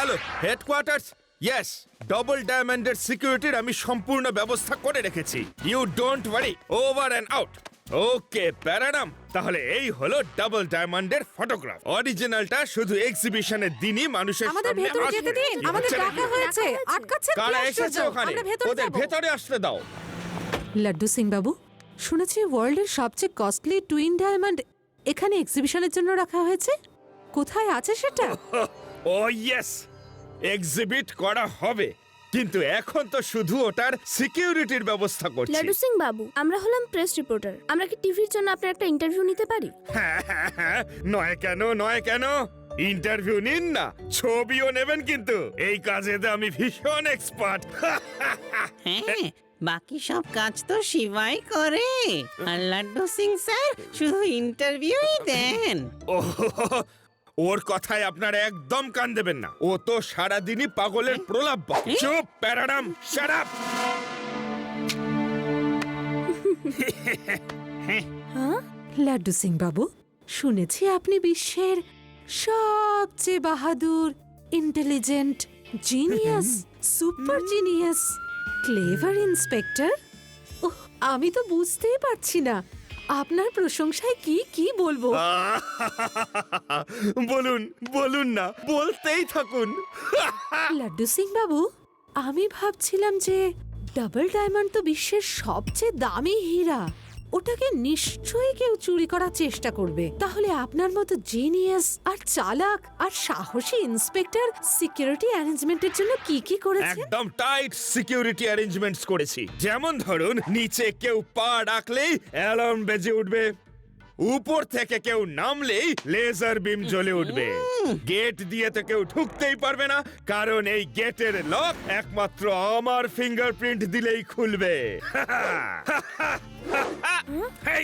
চলো headquarters. Yes, double ডায়মন্ডের সিকিউরিটির আমি সম্পূর্ণ ব্যবস্থা করে রেখেছি। You don't worry, over and out. Okay প্যারাডাম, তাহলে এই হলো ডাবল ডায়মন্ডের ফটোগ্রাফ। অরিজিনালটা শুধু এক্সিবিশনের দিনই মানুষের আমাদের সামনে ভেতরে যেতে আসবে। দিন, আমাদের ডাকা হয়েছে। আটকাচ্ছেন কি কারা আশ্চর্য? এসেছে ওখানে? আমরা ভেতরে ওদের যাব। ভেতরে আসতে দাও। লাড্ডু সিং বাবু, শুনেছি ওয়ার্ল্ডের সবচেয়ে কস্টলি টুইন ডায়মন্ড এখানে এক্সিবিশনের জন্য রাখা হয়েছে। কোথায় আছে সেটা? ও ইয়েস, এক্সিবিট করা হবে, কিন্তু এখন তো শুধু ওটার সিকিউরিটির ব্যবস্থা করছি। লাড্ডু সিং বাবু, আমরা হলাম প্রেস রিপোর্টার। আমরা কি টিভির জন্য আপনার একটা ইন্টারভিউ নিতে পারি? হ্যাঁ, নয় কেন, নয় কেন, ইন্টারভিউ নিন না, ছবিও নেবেন, কিন্তু এই কাজেতে আমি ভীষণ এক্সপার্ট। হ্যাঁ, বাকি সব কাজ তো শিবাই করে, আর লাড্ডু সিং স্যার শুধু ইন্টারভিউই দেন। ওর কথায় আপনারা একদম কান দেবেন না, ও তো সারাদিনই পাগলের প্রলাপ বকে। চুপ প্যারাডাম, শাট আপ। লাড্ডু সিং বাবু, শুনেছি আপনি বিশ্বের সবচেয়ে বাহাদুর, intelligent, genius, super genius, clever inspector. ওহ, আমি তো বুঝতেই পারছি না আপনার প্রশংসায় কি কি বলবো। বলুন বলুন না, বলতেই থাকুন। লাড্ডু সিং বাবু, আমি ভাবছিলাম যে ডাবল ডায়মন্ড তো বিশ্বের সবচেয়ে দামি হীরা, ওটাকে নিশ্চয়ই কেউ চুরি করার চেষ্টা করবে। তাহলে আপনার মতো জিনিয়াস আর চালাক আর সাহসী ইন্সপেক্টর সিকিউরিটি অ্যারেঞ্জমেন্টের জন্য কি কি করেছেন? একদম টাইট সিকিউরিটি অ্যারেঞ্জমেন্টস করেছি। যেমন ধরুন, নিচে কেউ পা রাখলেই অ্যালার্ম বেজে উঠবে, উপর থেকে কেউ নামলেই লেজার বিম জ্বলে উঠবে, গেট দিয়ে তো কেউ ঢুকতেই পারবে না, কারণ এই গেটের লক একমাত্র আমার ফিঙ্গারপ্রিন্ট দিলেই খুলবে। হেই,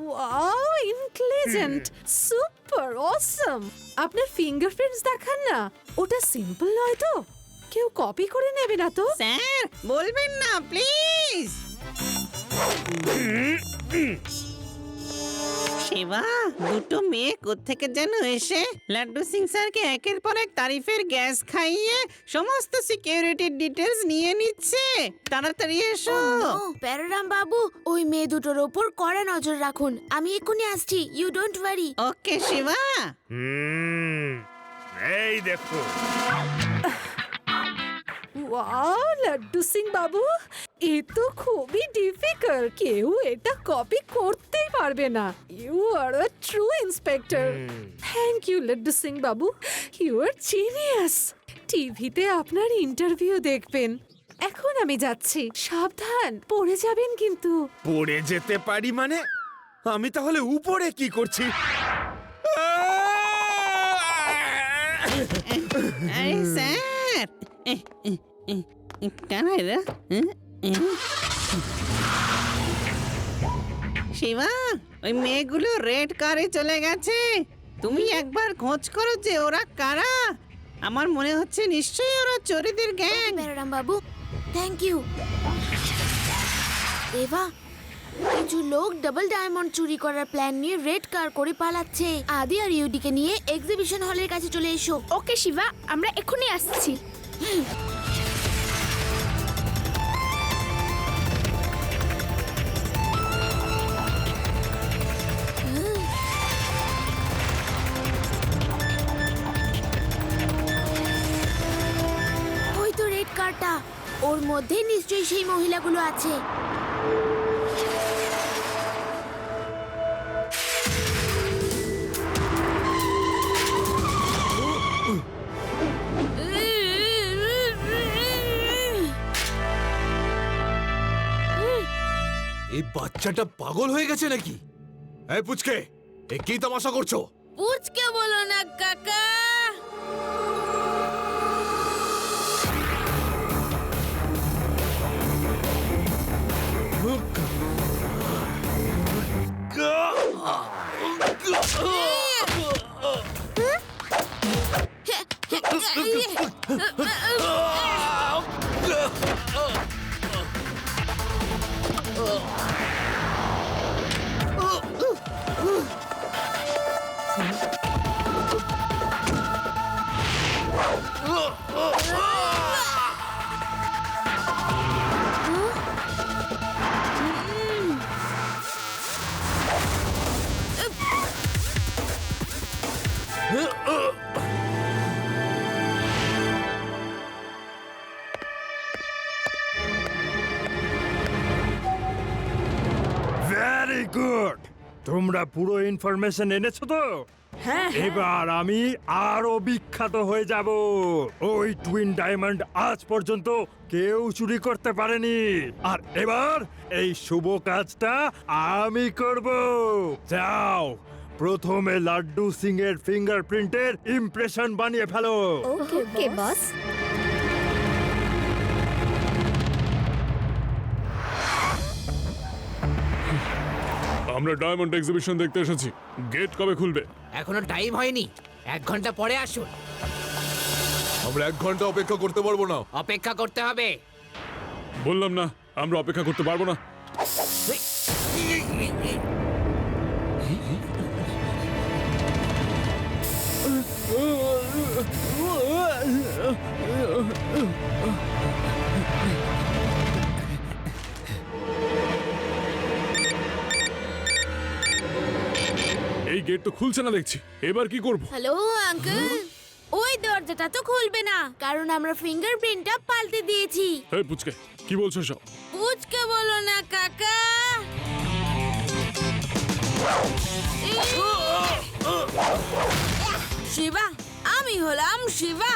ওয়াও, ইন্টেলিজেন্ট, সুপার অসাম। আপনার ফিঙ্গারপ্রিন্টস দেখান না, ওটা সিম্পল নয় তো? কেউ কপি করে নেবে না তো? স্যার বলবেন না প্লিজ। শিবা, দুটো মেয়ে কোত্থেকে যেন এসে লাড্ডু সিং স্যারকে একের পর এক তারিফের গ্যাস খাইয়ে সমস্ত সিকিউরিটির ডিটেলস নিয়ে নিচ্ছে। তাড়াতাড়ি এসো। প্যারাডাম বাবু, ওই মেয়ে দুটোর ওপর কড়া নজর রাখুন। আমি এক্ষুনি আসছি, ইউ ডোন্ট ওয়ারি। ওকে শিবা। এই দেখো। ওয়াও, লাড্ডু সিং বাবু, এ তো খুবই ডিফিকাল্ট। কেউ এটা কপি করতেই পারবে না। You are a true inspector. Thank you Laddu Singh babu, you are genius. টিভিতে আপনার ইন্টারভিউ দেখবেন। এখন আমি যাচ্ছি, সাবধান, পড়ে যাবেন কিন্তু। পড়ে যেতে পারি মানে? আমি তাহলে উপরে কি করছি? আরে স্যার, কেন এরা? শিবা, ওই মেয়েগুলো রেড কারে চলে গেছে। তুমি একবার খোঁজ করো যে ওরা কারা। আমার মনে হচ্ছে নিশ্চয়ই ওরা চোরেদের গ্যাং। প্যারাডাম Babu, thank you. এভা, কিছু লোক ডাবল ডায়মন্ড চুরি করার প্ল্যান নিয়ে রেড কার করে পালাচ্ছে। আদি আর ইউডিকে নিয়ে এক্সিবিশন হলের কাছে চলে এসো। ওকে শিবা, আমরা এক্ষুনি আসছি। ওই তো রেড কারটা, ওর মধ্যে নিশ্চয়ই সেই মহিলাগুলো আছে। এই বাচ্চাটা পাগল হয়ে গেছে নাকি? এই পুচকে, এ কি তামাশা করছো? পুচকে বলো না কাকা। ভেরি গুড, তোমরা পুরো ইনফরমেশন এনেছো তো? হ্যাঁ এবার আমি আরো বিখ্যাত হয়ে যাব। ওই টুইন ডায়মন্ড আজ পর্যন্ত কেউ চুরি করতে পারেনি, আর এবার এই শুভ কাজটা আমি করব। যাও, প্রথমে লাড্ডু সিং এর ফিঙ্গারপ্রিন্টের ইমপ্রেশন বানিয়ে ফেলো। ওকে বস। আমরা ডায়মন্ড এক্সিবিশন দেখতে এসেছি। গেট কবে খুলবে? এখনো টাইম হয়নি, 1 ঘন্টা পরে আসুন। আমরা 1 ঘন্টা অপেক্ষা করতে পারবো না। অপেক্ষা করতে হবে। বললাম না আমরা অপেক্ষা করতে পারবো না। এই গেট তো খুলছে না দেখছি, এবার কি করব? হ্যালো আঙ্কেল, ওই দরজাটা তো খুলবে না, কারণ আমরা ফিঙ্গারপ্রিন্টটা পাল্টে দিয়েছি। এই পুচকে, কি বলছো সব? পুচকে বলো না কাকা। শিবা, আমি হলাম শিবা।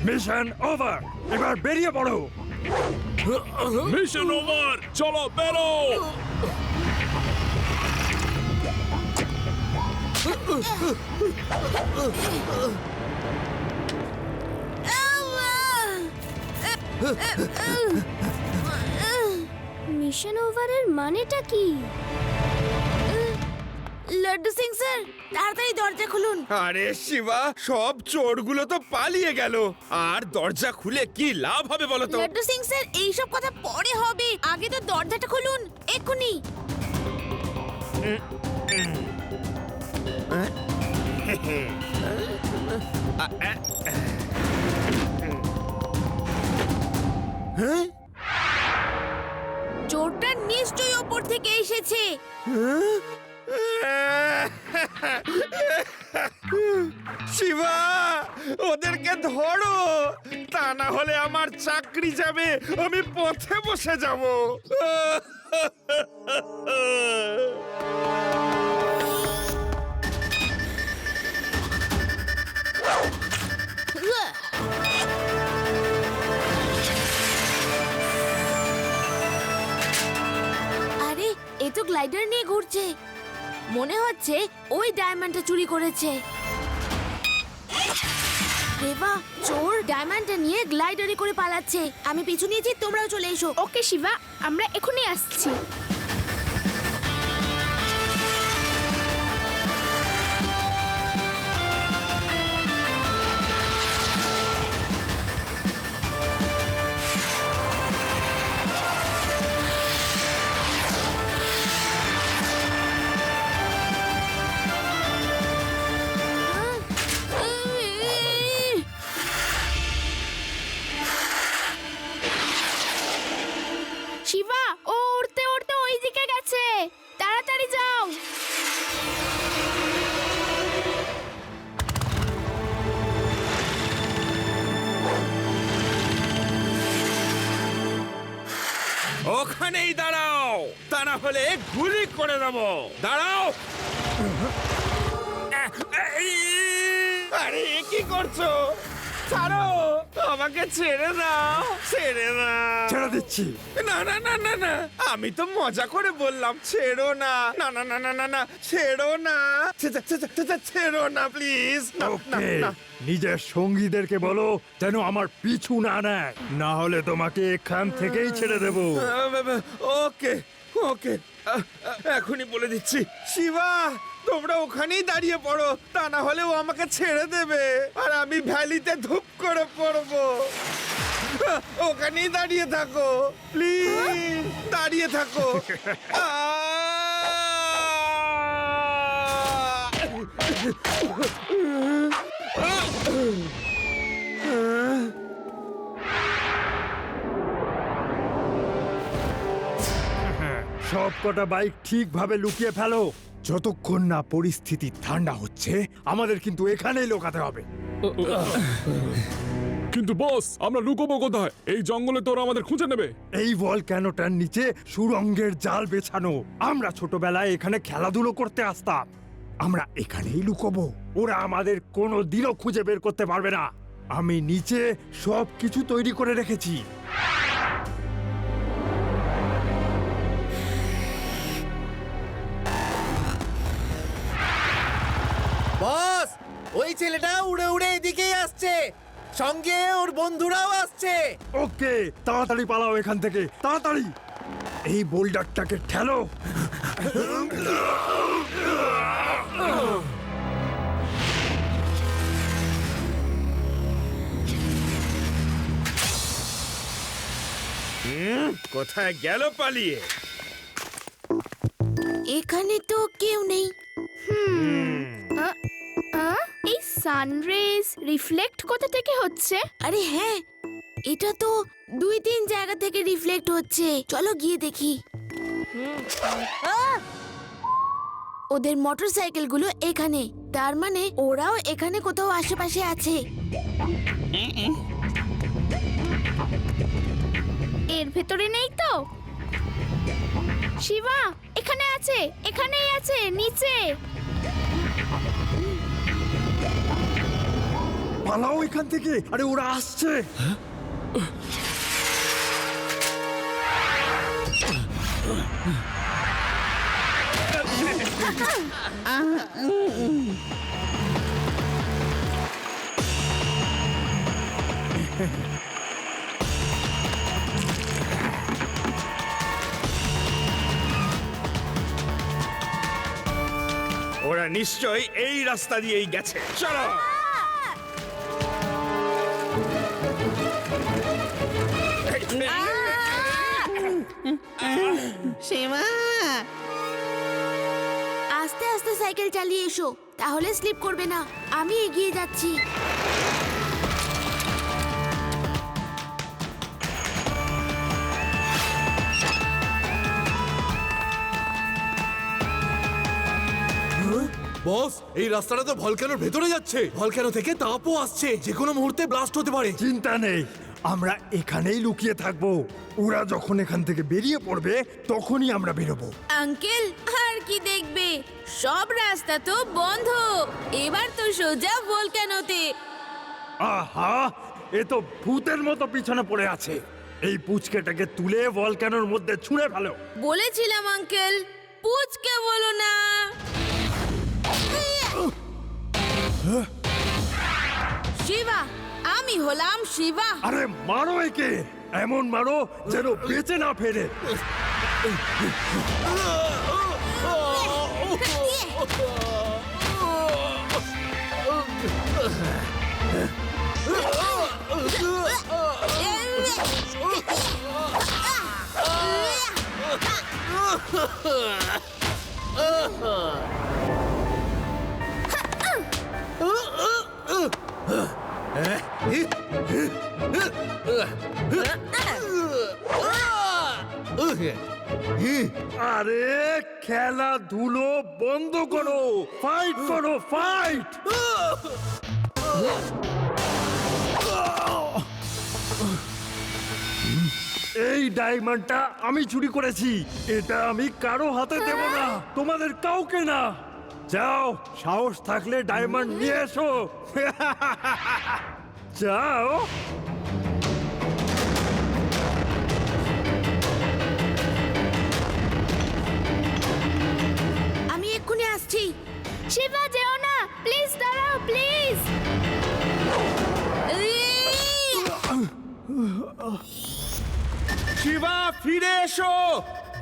মিশন ওভার, এবার বেরিয়ে পড়ো। মিশন ওভার, চলো বেরো। মিশন ওভারের মানেটা কি? লাড্ডু সিং স্যার, তাড়াতাড়ি দরজা খুলুন। আরে শিবা, সব চোরগুলো তো পালিয়ে গেল, আর দরজা খুলে কি লাভ হবে বলো তো? লাড্ডু সিং স্যার, এইসব কথা পরে হবে, আগে তো দরজাটা খুলুন এক্ষুনি। চোরটা নিশ্চয়ই ওপর থেকে এসেছে। শিবা, ওদেরকে ধরো, তা না হলে আমার চাকরি যাবে, আমি পথে বসে যাব। আরে, এ তো গ্লাইডার নিয়ে ঘুরছে, মনে হচ্ছে ওই ডায়মন্ডটা চুরি করেছে। দেবা, চোর ডায়মন্ডটা নিয়ে গ্লাইডারে করে পালাচ্ছে। আমি পিছু নিয়েছি, তোমরাও চলে এসো। ওকে শিবা, আমরা এখনই আসছি। শিবা, ও উড়তে উড়তে ওখানেই দাঁড়াও, তা না হলে গুলি করে দেবো। দাঁড়াও। আরে কি করছো? ছাড়ো, আমাকে ছেড়ে দাও, ছেড়ে দাও। ছেড়ে দিচ্ছি। না না না না না, আমি তো মজা করে বললাম ছেড়ো না। না না না না না না, ছেড়ো না, ছেড়ো না প্লিজ। না না ওকে, না। নিজের সঙ্গীদেরকে বলো যেন আমার পিছু না নেয়, না হলে তোমাকে এখান থেকেই ছেড়ে দেবো। ওকে ওকে, এখনই বলে দিচ্ছি। শিবা, তোমরা ওখানেই দাঁড়িয়ে পড়ো, তা না হলে ও আমাকে ছেড়ে দেবে আর আমি ভ্যালিতে ধূপ করে পড়বো। ওখানেই দাঁড়িয়ে থাকো প্লিজ, দাঁড়িয়ে থাকো। সব কটা বাইক ঠিকভাবে লুকিয়ে ফেলো। যতক্ষণ না পরিস্থিতি ঠান্ডা হচ্ছে আমাদের কিন্তু এখানেই লুকাতে হবে। কিন্তু বস, আমরা লুকোবো কোথায়? এই জঙ্গলে তো ওরা আমাদের খুঁজে নেবে। এই ভলক্যানোটার নিচে সুরঙ্গের জাল বেছানো। আমরা ছোটবেলায় এখানে খেলাধুলো করতে আসতাম। আমরা এখানেই লুকোবো, ওরা আমাদের কোনো দিনও খুঁজে বের করতে পারবে না। আমি নিচে সব কিছু তৈরি করে রেখেছি। বস, ওই ছেলেটা উড়ে উড়ে এদিকেই আসছে, সঙ্গে ওর বন্ধুরাও আসছে। ওকে, তাড়াতাড়ি পালাও এখান থেকে, তাড়াতাড়ি। এই বোল্ডারটাকে ঠেলো। কোথায় গেল পালিয়ে? এখানে তো কেউ নেই। এই সানরেজ রিফ্লেক্ট কোথা থেকে হচ্ছে? আরে হ্যাঁ, এটা তো 2-3 জায়গা থেকে রিফ্লেক্ট হচ্ছে। চলো গিয়ে দেখি। ওদের মোটরসাইকেলগুলো এখানে, তার মানে ওরাও এখানে কোথাও আশেপাশে আছে। এর ভেতরে নেই তো? শিবা, এখানে আছে, এখানেই আছে, নিচে। পালাও এখান থেকে, আরে ওরা আসছে। ওরা নিশ্চয়ই এই রাস্তা দিয়েই গেছে। চলো। শিবা, আস্তে আস্তে সাইকেল চালিয়ে এসো, তাহলে স্লিপ করবে না। আমি এগিয়ে যাচ্ছি। বস, এই রাস্তাটা তো ভলক্যানোর ভেতরে যাচ্ছে। ভলক্যানো থেকে তাপও আসছে, যে কোনো মুহূর্তে ব্লাস্ট হতে পারে। চিন্তা নেই, আমরা এখানেই লুকিয়ে থাকবো। ওরা যখন এখান থেকে বেরিয়ে পড়বে তখনই আমরা বেরোবো। আঙ্কেল, আর কি দেখবে? সব রাস্তা তো বন্ধ। এবার তো সোজা ভলক্যানোতে। আহা, এ তো ভূতের মতো পিছনে পড়ে আছে। এই পুচকেটাকে তুলে ভলক্যানোর মধ্যে ছুঁড়ে ফেলো। বলেছিলাম আঙ্কেল, পুচকে বলো না। শিবা, আমি হলাম শিবা। আরে মারো একে, এমন মারো যেন বেঁচে না ফেরে। আরে খেলাধুলো বন্ধ করো, ফাইট করো, ফাইট। এই ডায়মন্ডটা আমি চুরি করেছি, এটা আমি কারো হাতে দেব না, তোমাদের কাউকে না। যাও, সাহস থাকলে ডায়মন্ড নিয়ে এসো। যাও। আমি এক্ষুনি আসছি। শিবা যেও না, প্লিজ দাঁড়াও প্লিজ। শিবা ফিরে এসো,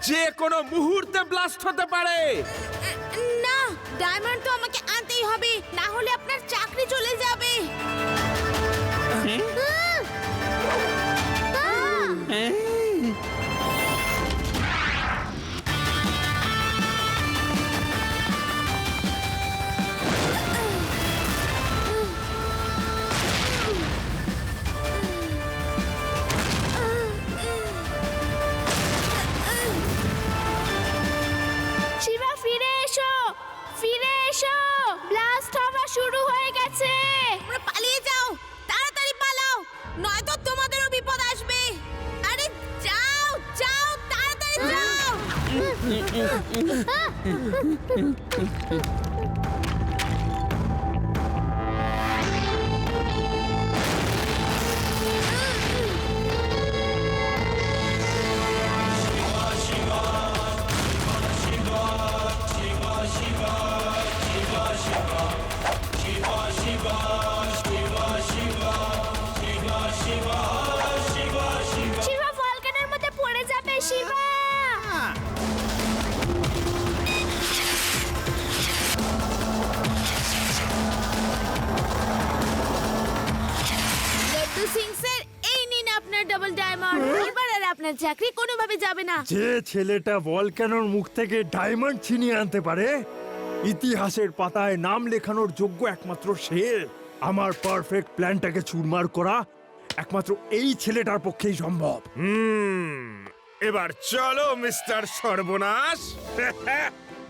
যে কোনো মুহূর্তে ব্লাস্ট হতে পারে। না, ডায়মন্ড তো আমাকে আনতেই হবে, না হলে আপনার চাকরি চলে যাবে। শিবা ফিরে এসো, ফিরে এসো, ব্লাস্ট হওয়া শুরু হয়ে গেছে। তোমরা পালিয়ে যাও, তাড়াতাড়ি পালাও, নয়তো তোমাদেরও বিপদ আসবে। আরে যাও যাও, তাড়াতাড়ি যাও। শিবা ভলকানোর মধ্যে পড়ে যাবে, শিবা। লাড্ডু সিং স্যার, এই নিন আপনার ডাবল ডায়মন্ড। এবার আর আপনার চাকরি কোনোভাবে যাবে না। যে ছেলেটা ভলক্যানোর মুখ থেকে ডায়মন্ড ছিনিয়ে আনতে পারে, ইতিহাসের পাতায় নাম লেখানোর যোগ্য একমাত্র সে। আমার পারফেক্ট প্ল্যানটাকে চুরমার করা একমাত্র এই ছেলেটার পক্ষেই সম্ভব। এবার চলো মিস্টার সর্বনাশ,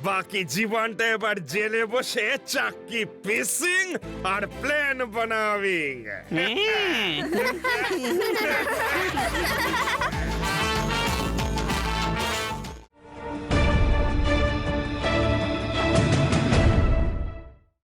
বাকি জীবনটা এবার জেলে বসে চাক্কি পিসিং আর প্ল্যান বানাবিং। হ্যাঁ।